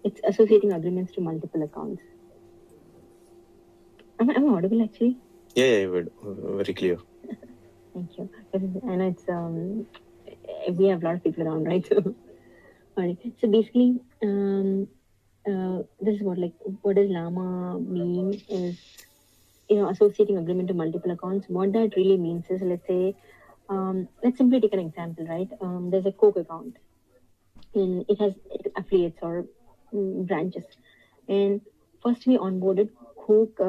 it's associating agreements to multiple accounts. Am I audible actually? Yeah, very clear. Thank you. I know it's we have a lot of people around, right? So basically, this is what does LAMA mean is, associating agreement to multiple accounts. What that really means is, let's simply take an example, right? There's a Coke account, and it has affiliates or branches. And first we onboarded Coke,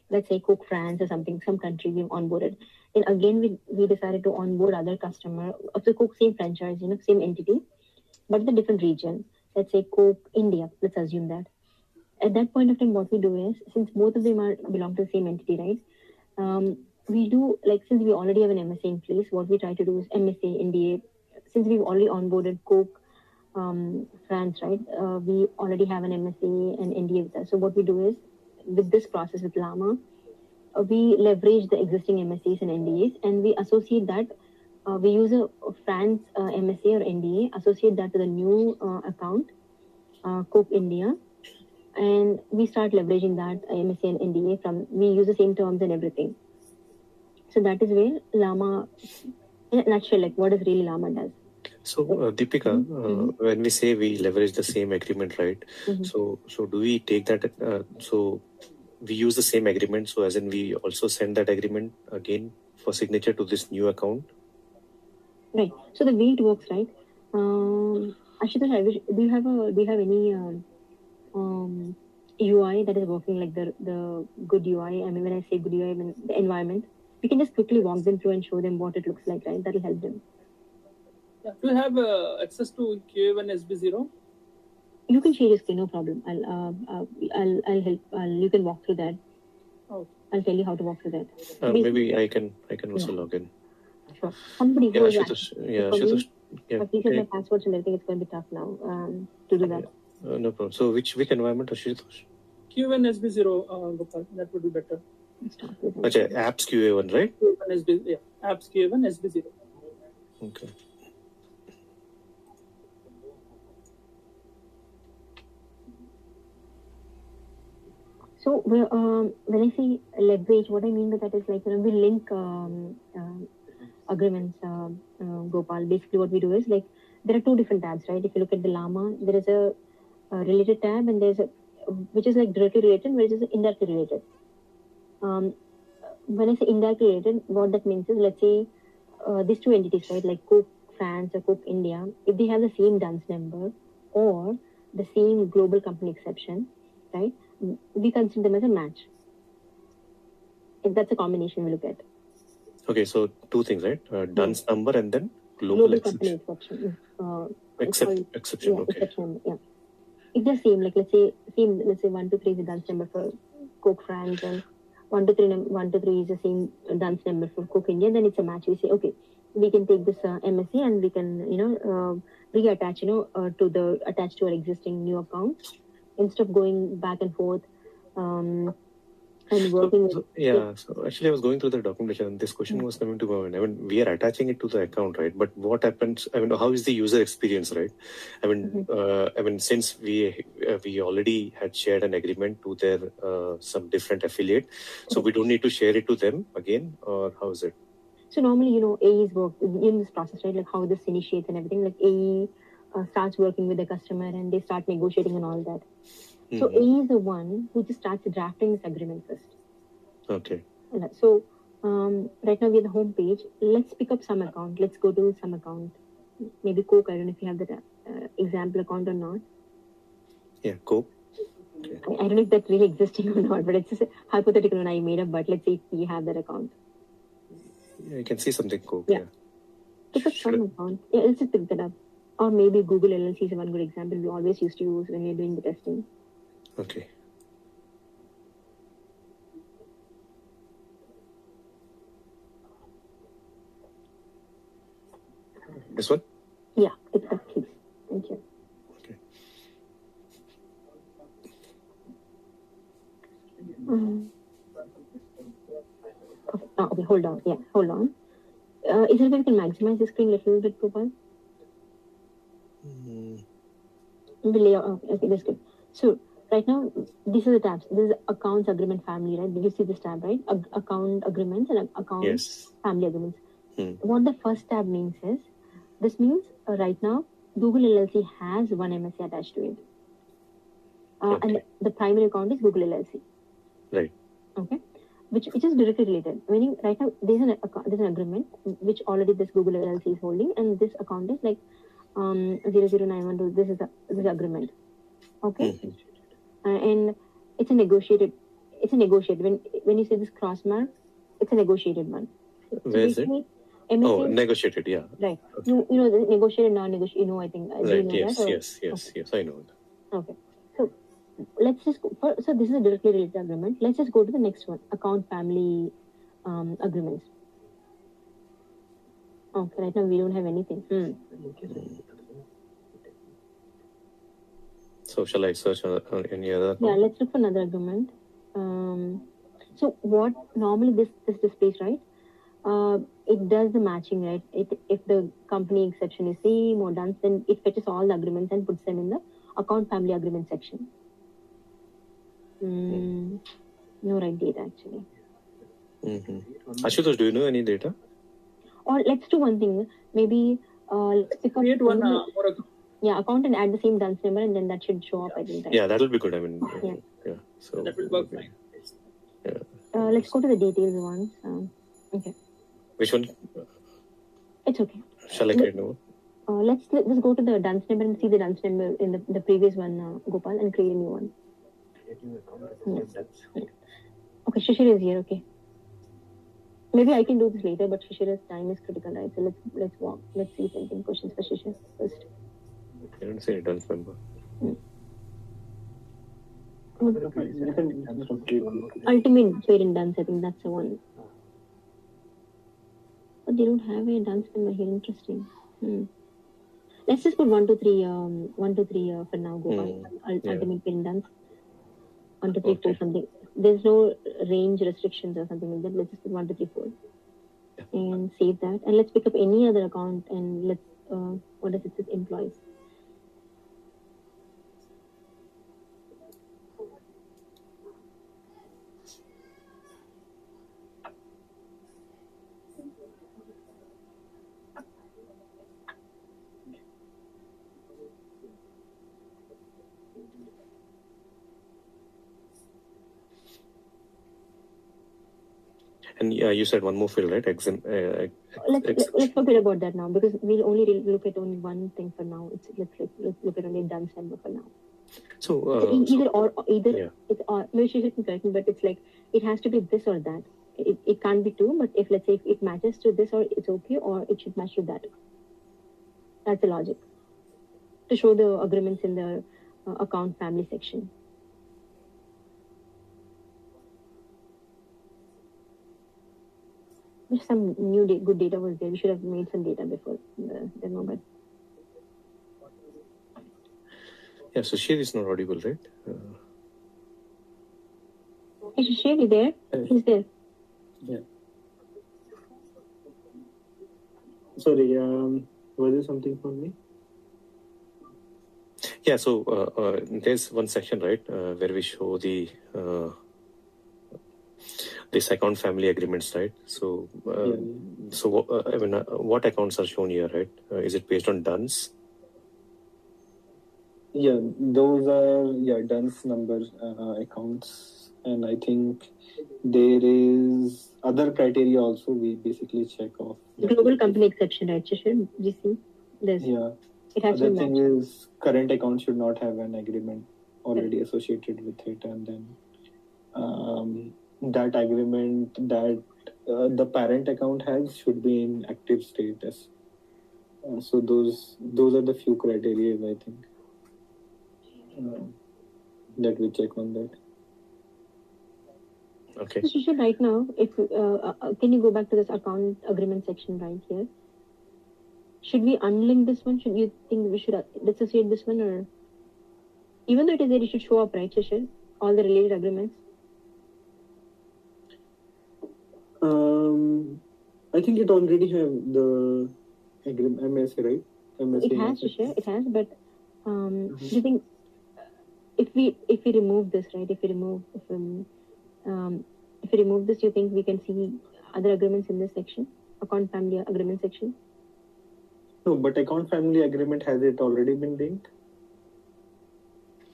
let's say Coke France or something, some country we've onboarded. Then again, we decided to onboard other customer of the Coke same franchise, same entity, but the different region. Let's say Coke India. Let's assume that. At that point of time, what we do is, since both of them belong to the same entity, right? We do since we already have an MSA in place, what we try to do is MSA, NDA. Since we've already onboarded Coke France, right? We already have an MSA and NDA with us. So what we do is, with this process with LAMA, we leverage the existing MSAs and NDAs, and we associate that. We use a France MSA or NDA, associate that to the new account, Coke India, and we start leveraging that MSA and NDA we use the same terms and everything. So that is where LAMA, in a nutshell, what does really LAMA does. So, Deepika, when we say we leverage the same agreement, right? So do we take that? So we use the same agreement. So as in, we also send that agreement again for signature to this new account. Right. So the way it works, right? Ashutosh, do you have any UI that is working like the good UI? I mean, when I say good UI, I mean the environment. We can just quickly walk them through and show them what it looks like, right? That'll help them. Yeah. Do you have access to QA1 SB0? You can share your screen, no problem. I'll help. You can walk through that. Oh. I'll tell you how to walk through that. Maybe I can also log in. Sure. Somebody who is Ashutosh, but please have my passwords and everything. It's going to be tough now to do that. No problem. So which environment, Ashutosh? QA1 SB0, Gopal. That would be better. Okay, apps QA1, right? QA1 SB, yeah. Apps QA1 SB0. Okay. So when I say leverage, what I mean by that is we link agreements, Gopal. Basically, what we do is there are two different tabs, right? If you look at the LAMA, there is a related tab, and there's which is directly related, which is indirectly related. When I say indirectly related, what that means is, let's say these two entities, right, like Coke France or Coke India, if they have the same DUNS number or the same global company exception, right, we consider them as a match. If that's a combination we look at. Okay, so two things, right? DUNS number and then global exception. Company exception. Exception. Yeah, okay. Exception, yeah. If they're same, let's say 1 to 3 is the DUNS number for Coke France, and 1 to 3 is the same DUNS number for Coke India, then it's a match. We say, okay, we can take this MSA and we can reattach attach to our existing new account instead of going back and forth and working So actually I was going through the documentation and this question was coming to my mind. I mean, we are attaching it to the account, right? But what happens, I mean, how is the user experience, right? I mean, since we already had shared an agreement to their some different affiliate, so we don't need to share it to them again, or how is it? So normally, AEs work in this process, right? Like how this initiates and everything. Like AE starts working with the customer and they start negotiating and all that. So AE is the one who just starts drafting this agreement first. Okay. So right now we're at the home page. Let's pick up some account. Let's go to some account. Maybe Coke. I don't know if you have that example account or not. Yeah, Coke. Okay. I don't know if that's really existing or not, but it's just a hypothetical one I made up. But let's say if we have that account. Yeah, you can see something Coke. Yeah. Pick up some account. Yeah, let's just pick that up. Or maybe Google LLC is one good example we always used to use when we're doing the testing. Okay. This one? Yeah, it's that, please. Thank you. Okay. Okay, hold on. Yeah, hold on. Is it if we can maximize the screen a little bit, Gopal? Okay, that's good. So right now, these are the tabs. This is accounts agreement family, right? Did you see this tab, right? Account agreements and account Yes. family agreements. Hmm. What the first tab means is, this means right now Google LLC has one MSA attached to it, and Okay. the primary account is Google LLC. Right. Okay, which is directly related. Meaning right now there's an agreement which already this Google LLC is holding, and this account is like 00912. This is agreement. Okay, and it's a negotiated. It's a negotiated. When you say this cross mark, it's a negotiated one. So Where is it? basically, Oh, MSA, negotiated. Yeah. right? Okay. You know the negotiated, non-negotiated. You know, I think. Do you Right. know Yes. that? Or? Yes. Yes. Okay. Yes. I know. Okay. So let's just go for, so this is a directly related agreement. Let's just go to the next one, account family agreements. Okay, right now we don't have anything. So shall I search on any other? Yeah, let's look for another agreement. So what normally this displays, right? It does the matching, right? If the company exception is same or done, then it fetches all the agreements and puts them in the account family agreement section. No right data actually. Ashutosh, do you know any data? Or let's do one thing. Maybe let's pick up Create one only, more account. yeah, account and add the same DUNS number, and then that should show up, I think. Right? Yeah, that will be good. I mean, Yeah. So That will work fine. Yeah. Let's go to the details ones. Okay. Which one? It's okay. Shall I create now? Let's just go to the DUNS number and see the DUNS number in the previous one, Gopal, and create a new one. Okay, Shishir is here. Okay. Maybe I can do this later, but Shishir's time is critical, right? So let's walk. Let's see if anything questions for Shishir first. I don't see it. Don't remember. Ultimate parent DUNS, I think that's the one. But they don't have a DUNS number here. Interesting. Let's just put 1, 2, 3, 1, 2, 3 for now. Gopal. Ultimate parent DUNS. 1, 2, 3, 4 something. There's no range restrictions or something like that. Let's just put 1, 2, 3, 4. And save that. And let's pick up any other account and let's, what does it say? Employees. And you said one more field, right? Let's forget about that now because we'll only look at only one thing for now. Let's look at only DUNS number for now. So either it's maybe she shouldn't correct me, but it's like it has to be this or that. It can't be two, but if let's say if it matches to this, or it's okay, or it should match to that. That's the logic to show the agreements in the account family section. If some new good data was there, we should have made some data before the demo, but. Yeah, so Shir is not audible, right? Is Shir there? He's there. Yeah. Sorry, was there something for me? Yeah, so there's one section, right, where we show the this account family agreements, right? So, I mean, what accounts are shown here, right? Is it based on DUNS? Yeah, those are DUNS number accounts, and I think there is other criteria also. We basically check off global company exception, right? Shishir, GC. There's it has other to thing match. is current account should not have an agreement already associated with it, and then that agreement that the parent account has should be in active status. So those are the few criteria I think that we check on that. Okay. So Shishir, right now, if can you go back to this account agreement section right here? Should we unlink this one? Should you think we should dissociate this one, or even though it is there, it should show up, right, Shishir? All the related agreements. I think it already have the agreement MSA, right? MSA it has, Shishir, it has, but Do you think if we remove this, right? If we remove this, do you think we can see other agreements in this section, account family agreement section? No, but account family agreement, has it already been linked?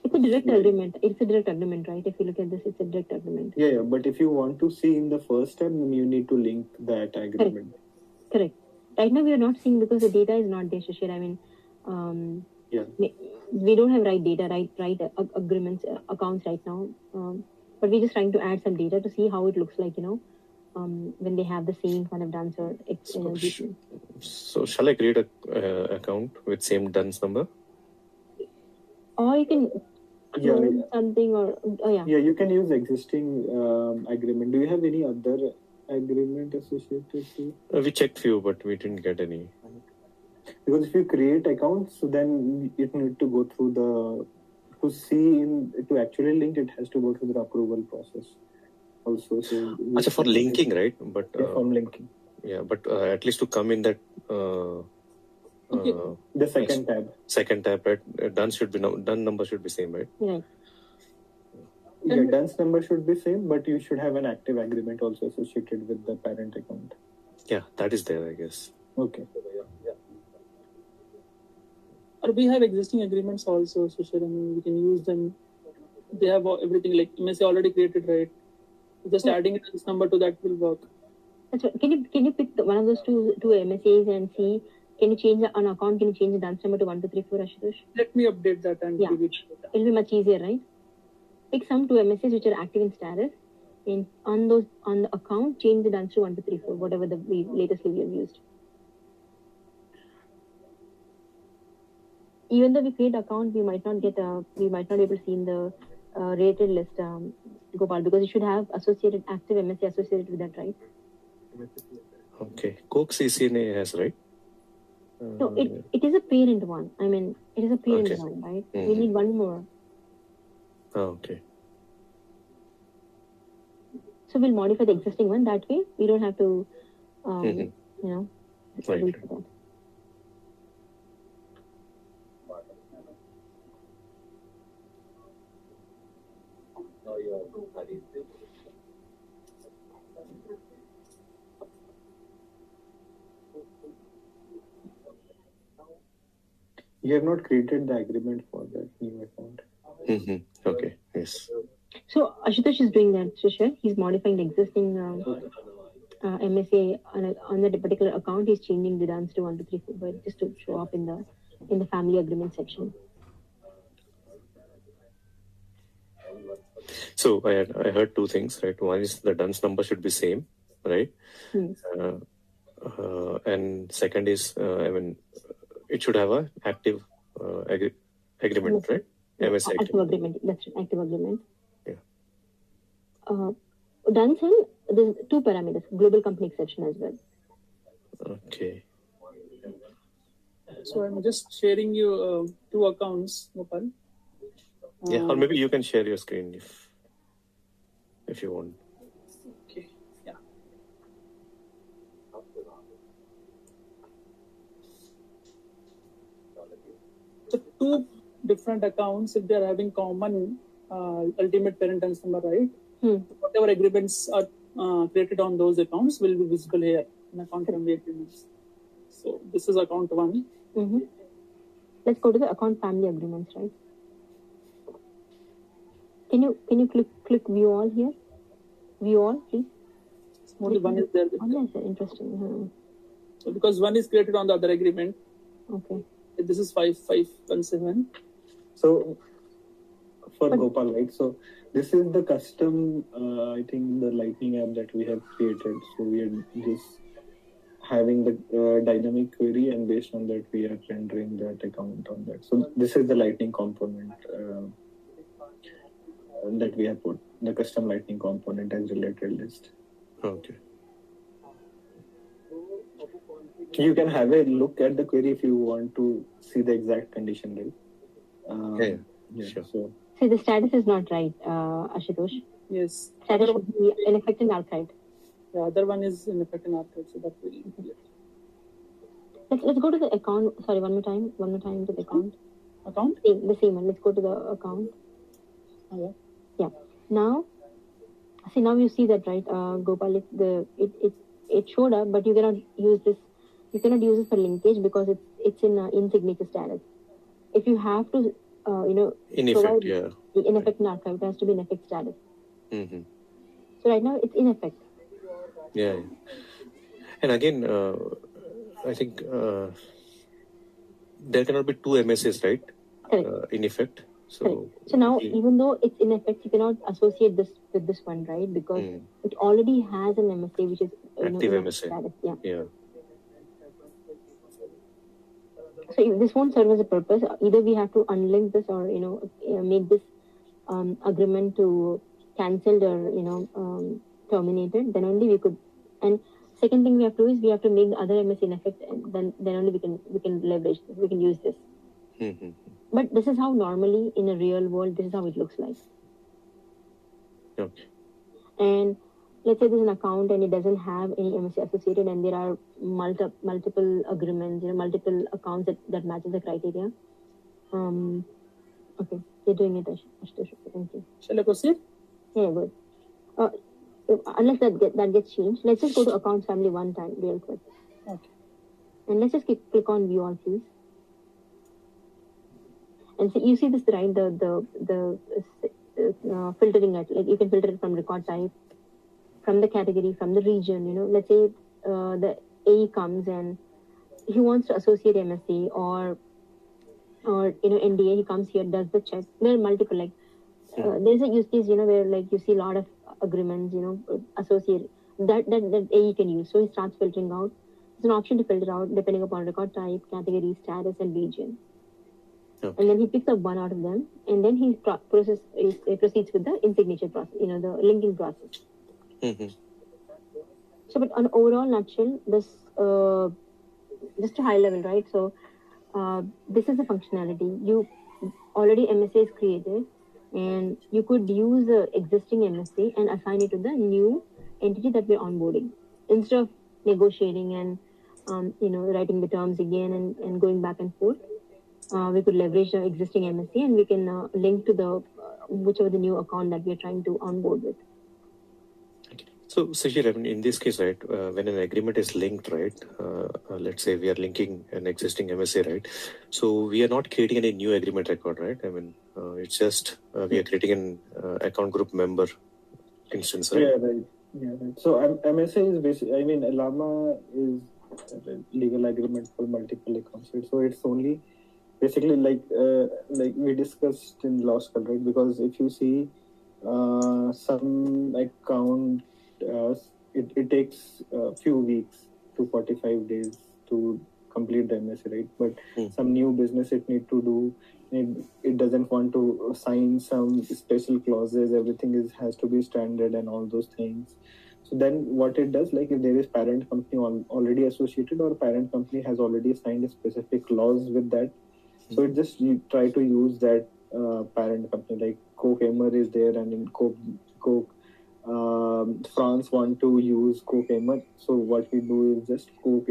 It's a direct agreement. It's a direct agreement, right? If you look at this, it's a direct agreement. Yeah, but if you want to see in the first step, you need to link that agreement. Correct. Right now, we are not seeing because the data is not there, Shashir. I mean, Yeah. we don't have right data, right agreements, accounts right now. But we're just trying to add some data to see how it looks like, when they have the same kind of dance or So shall I create a account with same DUNS number? Or you can clone something or Yeah, you can use existing agreement. Do you have any other agreement associated to? We checked few, but we didn't get any. Because if you create accounts, so then it need to go through to actually link, it has to go through the approval process also. So for linking, right? But for linking. Yeah, but at least to come in that the second tab. Second tab, right? DUN number should be same, right? Right. Yeah, DUNS number should be same, but you should have an active agreement also associated with the parent account. Yeah, that is there, I guess. Okay. Or we have existing agreements also, so sure, I mean, we can use them. They have everything like MSA already created, right? Just adding this number to that will work. That's right. Can you pick one of those two MSAs and see? Can you change an account? Can you change the dance number to 1234, Ashutosh? Let me update that and give it. It'll be much easier, right? Pick some two MSAs which are active in status, and on the account change the dance to 1234, whatever the latestly we have used. Even though we create account, we might not be able to see in the rated list, Gopal, because you should have associated active MSA associated with that, right? Okay, Coke CCNA has, right? No, it is a parent one. I mean, it is a parent one, right? We need one more. Okay. So we'll modify the existing one. That way, we don't have to, Right. wait for that. You have not created the agreement for that new account. Okay, yes. So Ashutosh is doing that, Shishir. He's modifying the existing MSA on that particular account. He's changing the dance to 1234, but just to show up in the family agreement section. So I heard two things, right? One is the DUNS number should be same, right? And second is, it should have an active agreement, right? MSA active agreement. That's right, active agreement. Yeah. DUNS and there's two parameters, global company exception as well. Okay. So I'm just sharing you two accounts, Gopal. Yeah, or maybe you can share your screen if you want. Okay, yeah. So two different accounts, if they are having common ultimate parent and number, right? Whatever agreements are created on those accounts will be visible here in account family agreements. So this is account one. Let's go to the account family agreements, right? Can you click view all here? View all, please. Only one is there. Oh, yes, interesting. So because one is created on the other agreement. Okay. This is 5517. So for Gopal, right? So this is the custom, I think, the Lightning app that we have created. So we are just having the dynamic query, and based on that, we are rendering that account on that. So this is the Lightning component that we have put, the custom Lightning component as related list. Okay. You can have a look at the query if you want to see the exact condition, right? Sure. So the status is not right, Ashutosh. Yes. Status should be in effect and archived. The other one is in effect and archived, so that will be Let's go to the account. Sorry, one more time to the account. account? The same one. Let's go to the account. Okay. Yeah. Now, see, now you see that, right, Gopal? It showed up, but you cannot use this. You cannot use this for linkage because it's in signature status. If you have to, In effect, provide yeah. in effect in archive, it has to be in effect status. Mm-hmm. So right now it's in effect. Yeah. And again, I think there cannot be two MSAs, right? Correct. In effect. Correct. So, So now, even though it's in effect, you cannot associate this with this one, right? Because it already has an MSA, which is active in MSA. status. Yeah. Yeah. So this won't serve as a purpose. Either we have to unlink this, or make this agreement to cancelled, or terminated. Then only we could. And second thing we have to do is we have to make the other MSA in effect, and then only we can leverage this. We can use this. Mm-hmm. But this is how normally in a real world, this is how it looks like. Okay. And let's say there's an account and it doesn't have any MSA associated, and there are multiple agreements, multiple accounts that matches the criteria. Okay, you're doing it, Ashutosh. Thank you. Shall I proceed? Yeah, good. Unless that gets changed, let's just go to accounts family one time, real quick. Okay. And let's just click on view all, please. And you see this, right? The filtering it, like you can filter it from record type, from the category, from the region. Let's say the AE comes and he wants to associate MSc or NDA. He comes here, does the check. There are multiple, like there's a use case where like you see a lot of agreements associate that AE can use. So he starts filtering out. There's an option to filter out depending upon record type, category, status, and region. Okay. And then he picks up one out of them, and then he proceeds with the in-signature process, the linking process. Mm-hmm. So, but on overall nutshell, this just a high level, right? So, this is the functionality. You already MSA is created, and you could use the existing MSA and assign it to the new entity that we're onboarding instead of negotiating and writing the terms again and going back and forth. We could leverage the existing MSA, and we can link to the whichever the new account that we are trying to onboard with. So, Sashir, in this case, right, when an agreement is linked, right, let's say we are linking an existing MSA, right, so we are not creating any new agreement record, right? It's just we are creating an account group member instance, right? Yeah, right. Yeah, right. So MSA is basically, LAMA is a legal agreement for multiple accounts, right? So it's only basically like we discussed in last call, right? Because if you see some account, it takes a few weeks to 45 days to complete the MSA, right? But some new business it need to do, it doesn't want to sign some special clauses. Everything has to be standard and all those things. So then what it does, like if there is parent company already associated, or parent company has already signed a specific clause with that, so it just you try to use that parent company, like Coke Emer is there, and in Coke France want to use Coke Emer. So what we do is just Coke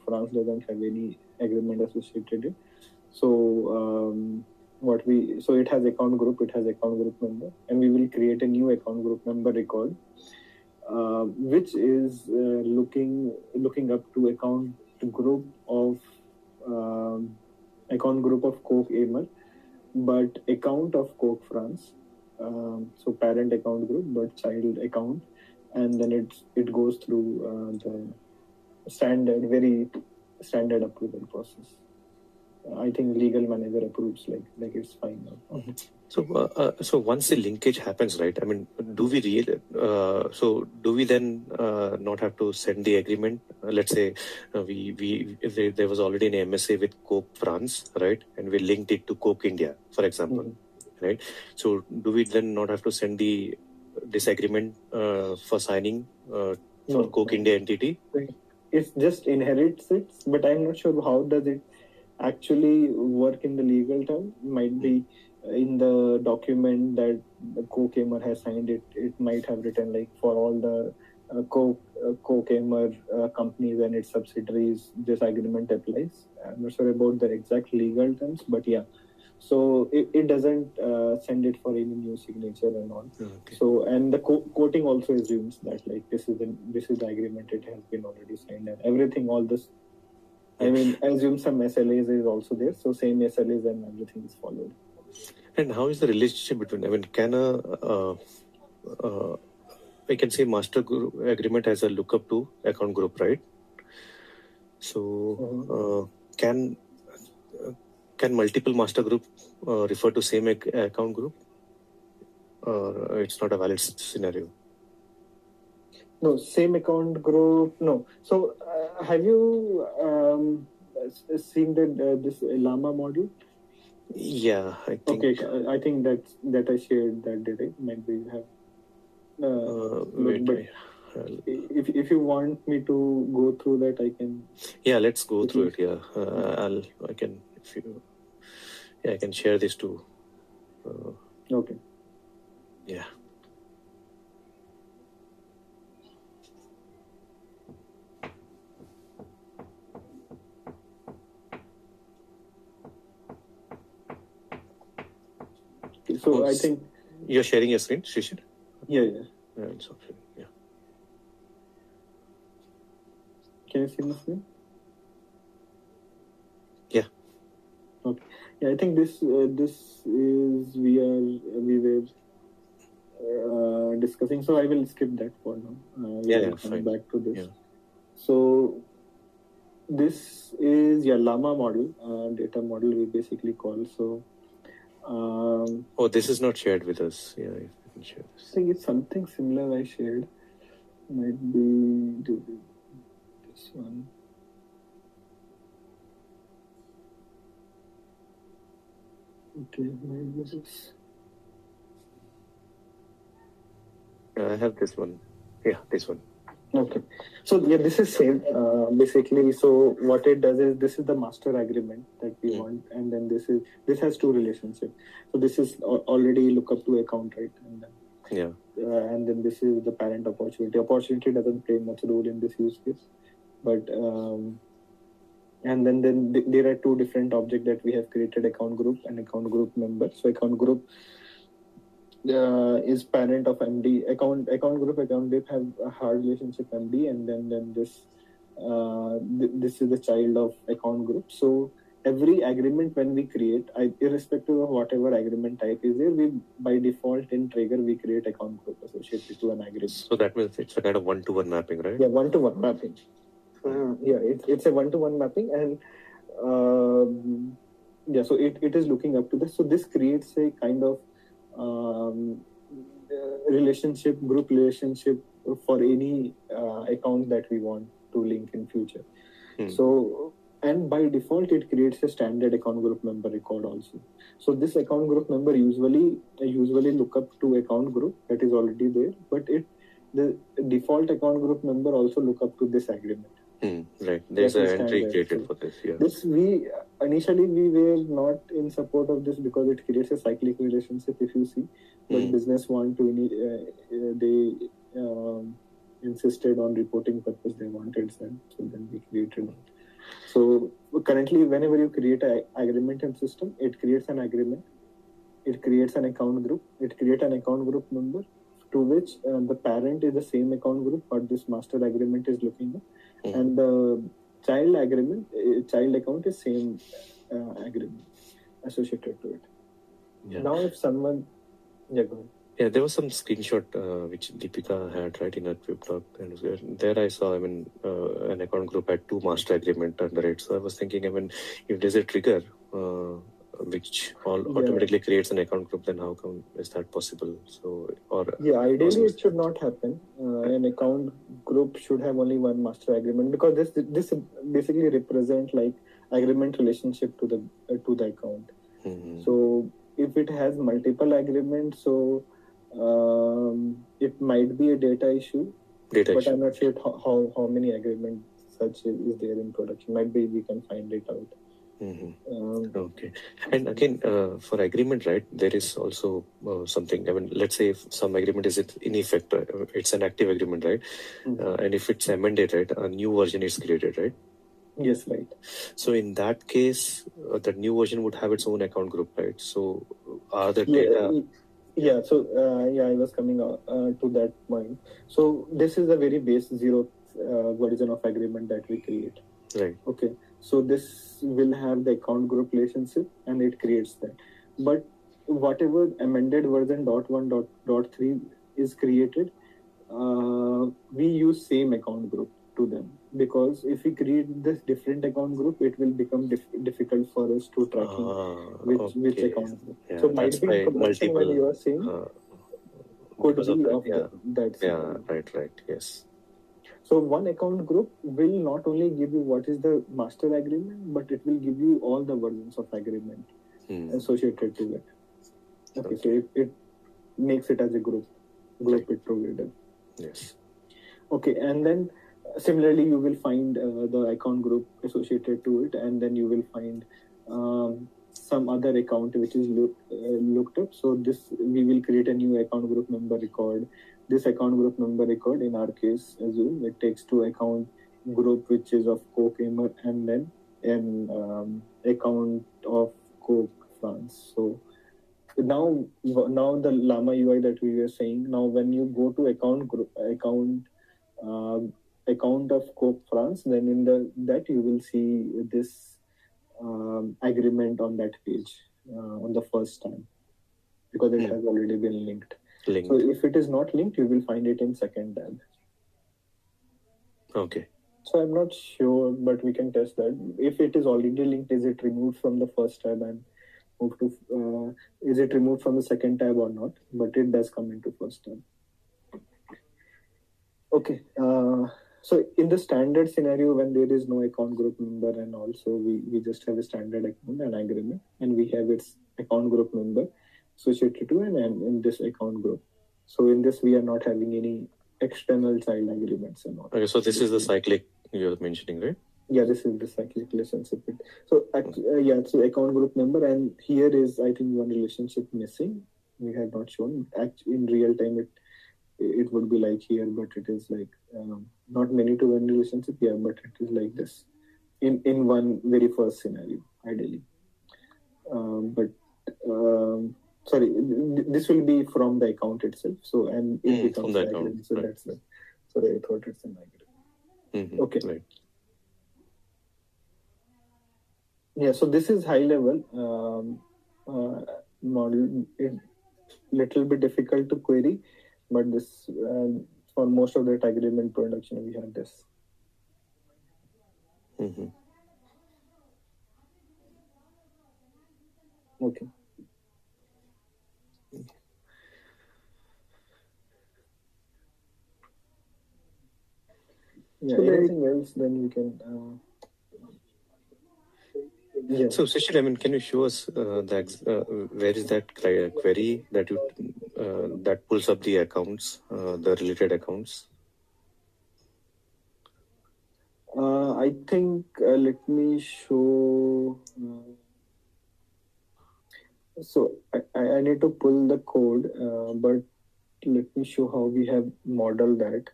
France doesn't have any agreement associated. So so it has account group member, and we will create a new account group member record, which is looking up to account group of Coke Emer, but account of Coke France. So parent account group, but child account, and then it goes through the very standard approval process. I think legal manager approves like it's fine now. Mm-hmm. So once the linkage happens, right? Do we then not have to send the agreement? Let's say if there was already an MSA with Coke France, right, and we linked it to Coke India, for example, right? So do we then not have to send this agreement for signing for Coke India entity? It just inherits it, but I'm not sure how does it actually work in the legal term. Might be in the document that the Coke Emer has signed, it might have written like for all the co-gamer companies and its subsidiaries, this agreement applies. I'm not sure about the exact legal terms, but yeah. So it doesn't send it for any new signature and all. Okay. So and the quoting also assumes that like this is the agreement, it has been already signed and everything. All this, I mean, assume some SLAs is also there. So same SLAs and everything is followed. And how is the relationship between? I mean, can I can say master group agreement as a lookup to account group, right? So can multiple master group refer to same account group, or it's not a valid scenario? No, same account group. No. So have you seen this LAMA module? Yeah, I think. Okay, I think that I shared that data. Maybe you have. Wait, if you want me to go through that, I can. Yeah, let's go through it. Yeah, I can. I can share this too. Okay. Yeah. So I think you're sharing your screen, Shishir? Yeah. It's okay. Yeah. Can you see my screen? Yeah. Okay. Yeah, I think this is we were discussing. So I will skip that for now. We will come fine. back to this. Yeah. So this is LAMA model, data model we basically call. So. This is not shared with us. Yeah, if you can share this. I think it's something similar I shared. Might be this one. Okay, maybe this. I have this one. Yeah, this one. Okay. So yeah, this is same basically. So what it does is this is the master agreement that we want, and then this has two relationships. So this is already lookup to account, right? And then, and then this is the parent opportunity. Opportunity doesn't play much role in this use case, but and then there are two different objects that we have created: account group and account group member. So account group is parent of MD. Account group, account group have a hard relationship MD, and then this this is the child of account group. So every agreement when we create, irrespective of whatever agreement type is there, we by default in Trigger we create account group associated to an agreement. So that means it's a kind of one-to-one mapping, right? Yeah, one-to-one mapping. Yeah, it's a one-to-one mapping, and yeah, so it is looking up to this. So this creates a kind of group relationship for any account that we want to link in future. So, and by default, it creates a standard account group member record also. So this account group member usually look up to account group that is already there, but the default account group member also look up to this agreement. Right. There's an entry created for this. Yeah. This initially we were not in support of this because it creates a cyclic relationship. If you see, but business want to they insisted on reporting purpose. They wanted that, so then we created it. So currently, whenever you create an agreement in system, it creates an agreement. It creates an account group. It creates an account group member to which the parent is the same account group what this master agreement is looking at, and the child account is same agreement associated to it. Yeah. Now, if someone, go ahead. Yeah, there was some screenshot which Deepika had right in her Twitter talk, and there I saw, an account group had two master agreement under it. So I was thinking, if there's a trigger which automatically creates an account group, then how come is that possible? So, ideally it should not happen. An account group should have only one master agreement because this basically represent like agreement relationship to the account. So if it has multiple agreements, so it might be a data issue. But I'm not sure how many agreements such is there in production. Might be we can find it out. Okay. And again, for agreement, right, there is also something. I mean, let's say if some agreement is in effect, it's an active agreement, right? And if it's amended, right, a new version is created, right? Yes, right. So in that case, the new version would have its own account group, right? So are the Yeah, data? yeah. So I was coming to that point. So this is a very base zero version of agreement that we create. Right. Okay. So this will have the account group relationship, and it creates that. But whatever amended version .1.3 is created, we use same account group to them, because if we create this different account group, it will become difficult for us to tracking which Okay. account group. Yeah, So that's might be in why production when you are saying could because of be that. of Yeah. that. Yeah. Right. Yes. So one account group will not only give you what is the master agreement, but it will give you all the versions of agreement associated to it. Okay. So it makes it as a group it together. Yes. Okay, and then similarly you will find the account group associated to it, and then you will find some other account which is looked up. So this, we will create a new account group member record. This account group member record, in our case, assume it takes two account group which is of Coke Aimer, and then an account of Coke France. So now the LAMA UI that we were saying, now when you go to uh, account of Coke France, then in that you will see this agreement on that page on the first time, because it has already been linked. So if it is not linked, you will find it in second tab. Okay. So I'm not sure, but we can test that. If it is already linked, is it removed from the first tab and move to is it removed from the second tab or not? But it does come into first tab. Okay. So in the standard scenario, when there is no account group member, and also we just have a standard account and agreement, and we have its account group member associated to and in this account group. So in this, we are not having any external child agreements and all. Okay, so this is the cyclic you're mentioning, right? Yeah, this is the cyclic relationship. So so account group member, and here is, I think, one relationship missing. We have not shown. Actually, in real time, it would be like here, but it is like not many to one relationship. Yeah, but it is like this in one very first scenario, ideally. But sorry, this will be from the account itself. So and it becomes the agreement. So that's it. Sorry, I thought it's an agreement. Okay. Right. Yeah, so this is high level model. It little bit difficult to query, but this for most of the agreement production we have this. Okay. Yeah. So anything else? Then we can. Yeah. So, Sushil, I mean, can you show us where is that query that you that pulls up the accounts, the related accounts? I think let me show. So I need to pull the code, but let me show how we have modeled that.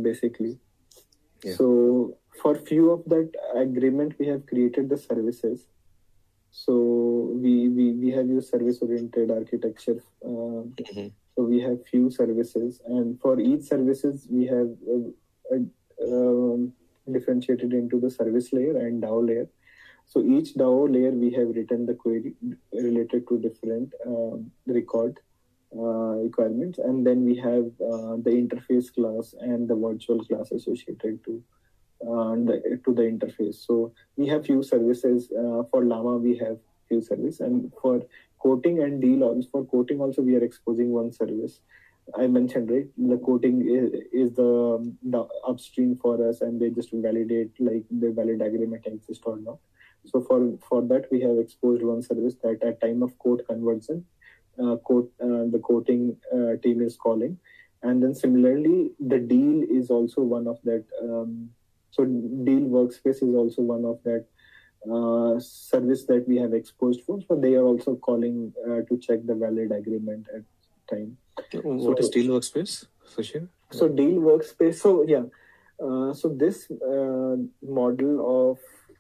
Basically, yeah. So for few of that agreement, we have created the services. So we have used service oriented architecture. So we have few services, and for each services we have differentiated into the service layer and DAO layer. So each DAO layer we have written the query related to different record requirements, and then we have the interface class and the virtual class associated to the interface. So we have few services for LAMA. We have few services, and for quoting and deal also, for quoting also we are exposing one service. I mentioned, right, the quoting is the upstream for us, and they just validate like the valid agreement exists or not. So for that we have exposed one service that at time of quote conversion, the quoting team is calling, and then similarly the deal is also one of that. So deal workspace is also one of that service that we have exposed for. So they are also calling to check the valid agreement at time. What is deal workspace, Sushil? So deal workspace. So yeah. So this model of